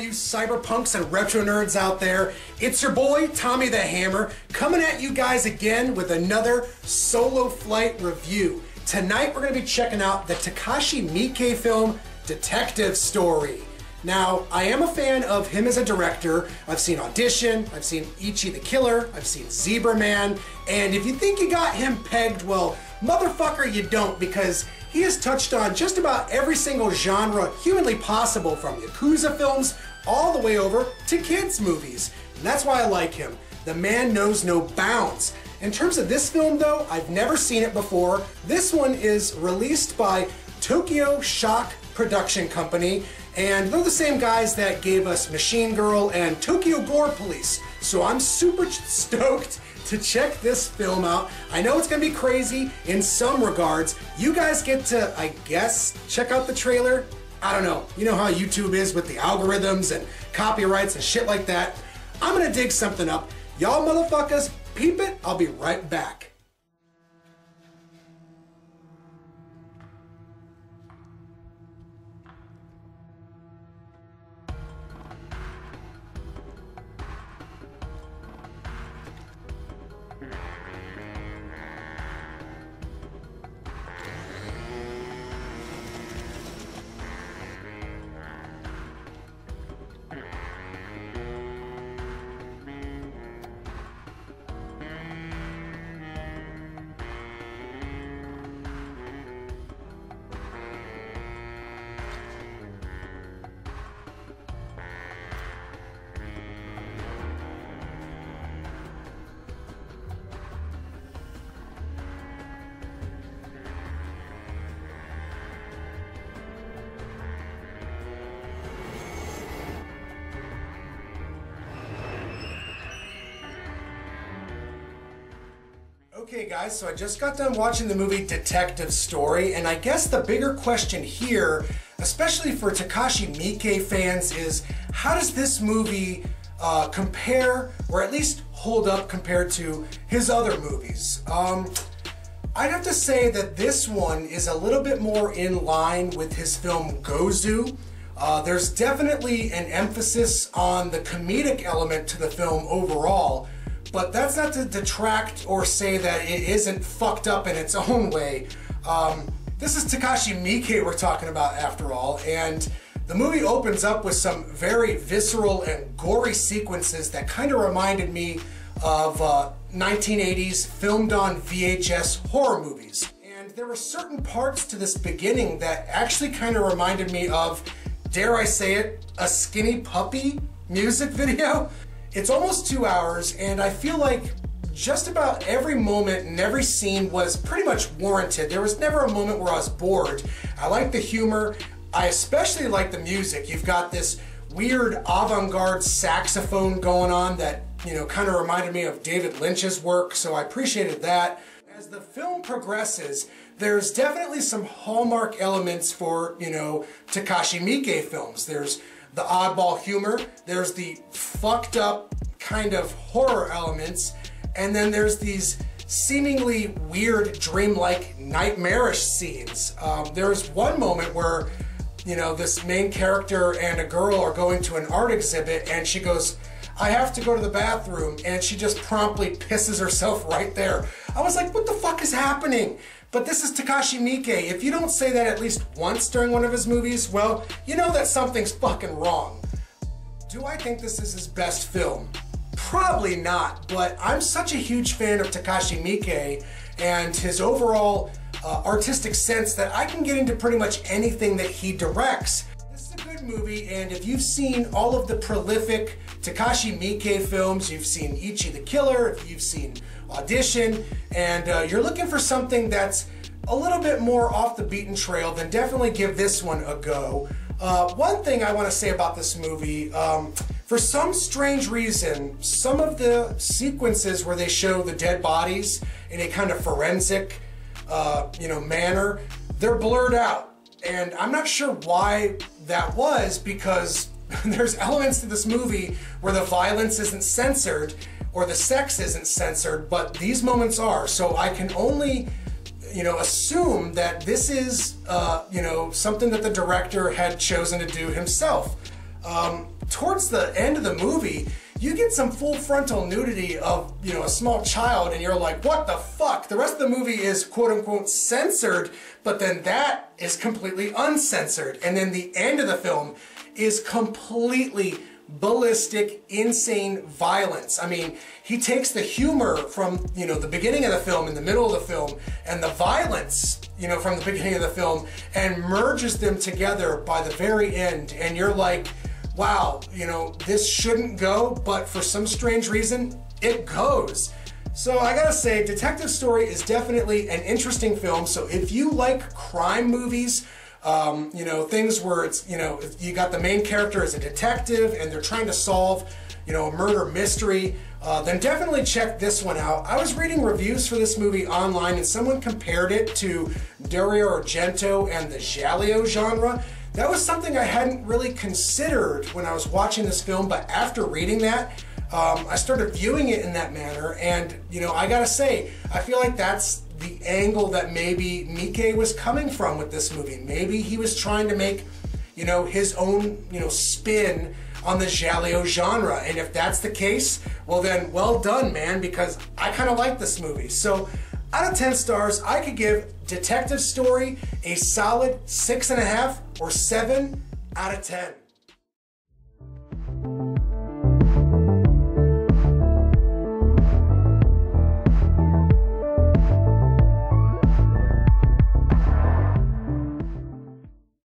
you cyberpunks and retro nerds out there? It's your boy, Tommy the Hammer, coming at you guys again with another solo flight review. Tonight we're going to be checking out the Takashi Miike film, Detective Story. Now, I am a fan of him as a director. I've seen Audition, I've seen Ichi the Killer, I've seen Zebra Man, and if you think you got him pegged, well, motherfucker, you don't, because he has touched on just about every single genre humanly possible, from Yakuza films all the way over to kids' movies. And that's why I like him. The man knows no bounds. In terms of this film, though, I've never seen it before. This one is released by Tokyo Shock Production Company, and they're the same guys that gave us Machine Girl and Tokyo Gore Police. So I'm super stoked to check this film out. I know it's gonna be crazy in some regards. You guys get to, I guess, check out the trailer. I don't know. You know how YouTube is with the algorithms and copyrights and shit like that. I'm gonna dig something up. Y'all motherfuckers, peep it. I'll be right back. Okay guys, so I just got done watching the movie Detective Story, and I guess the bigger question here, especially for Takashi Miike fans, is how does this movie compare, or at least hold up compared to his other movies? I'd have to say that this one is a little bit more in line with his film Gozu. There's definitely an emphasis on the comedic element to the film overall, but that's not to detract or say that it isn't fucked up in its own way. This is Takashi Miike we're talking about after all, and the movie opens up with some very visceral and gory sequences that kind of reminded me of 1980s filmed on VHS horror movies. And there were certain parts to this beginning that actually kind of reminded me of, dare I say it, a Skinny Puppy music video. It's almost 2 hours, and I feel like just about every moment and every scene was pretty much warranted. There was never a moment where I was bored. I like the humor. I especially like the music. You've got this weird avant-garde saxophone going on that, you know, kind of reminded me of David Lynch's work, so I appreciated that. As the film progresses, there's definitely some hallmark elements for, you know, Takashi Miike films. There's the oddball humor, there's the fucked up kind of horror elements, and then there's these seemingly weird, dreamlike, nightmarish scenes. There's one moment where, you know, this main character and a girl are going to an art exhibit, and she goes, "I have to go to the bathroom," and she just promptly pisses herself right there. I was like, what the fuck is happening? But this is Takashi Miike. If you don't say that at least once during one of his movies, well, you know that something's fucking wrong. Do I think this is his best film? Probably not, but I'm such a huge fan of Takashi Miike and his overall artistic sense that I can get into pretty much anything that he directs. This is a good movie, and if you've seen all of the prolific Takashi Miike films, you've seen Ichi the Killer, if you've seen Audition, and you're looking for something that's a little bit more off the beaten trail, then definitely give this one a go. One thing I want to say about this movie, for some strange reason, some of the sequences where they show the dead bodies in a kind of forensic, you know, manner, they're blurred out. And I'm not sure why that was, because there's elements to this movie where the violence isn't censored or the sex isn't censored, but these moments are. So I can only, you know, assume that this is, you know, something that the director had chosen to do himself. towards the end of the movie, you get some full frontal nudity of, you know, a small child, and you're like, what the fuck? The rest of the movie is quote unquote censored, but then that is completely uncensored. And then the end of the film is completely ballistic, insane violence. I mean, he takes the humor from, you know, the beginning of the film, in the middle of the film, and the violence, you know, from the beginning of the film, and merges them together by the very end. And you're like, wow, you know, this shouldn't go, but for some strange reason, it goes. So I gotta say, Detective Story is definitely an interesting film. So if you like crime movies, you know, things where it's, you know, you got the main character as a detective and they're trying to solve, you know, a murder mystery, then definitely check this one out. I was reading reviews for this movie online, and someone compared it to Dario Argento and the giallo genre. That was something I hadn't really considered when I was watching this film, but after reading that, I started viewing it in that manner, and, you know, I gotta say, I feel like that's the angle that maybe Miike was coming from with this movie. Maybe he was trying to make, you know, his own, you know, spin on the giallo genre, and if that's the case, well then, well done, man, because I kind of like this movie. So, out of 10 stars, I could give Detective Story a solid 6.5 or 7 out of 10.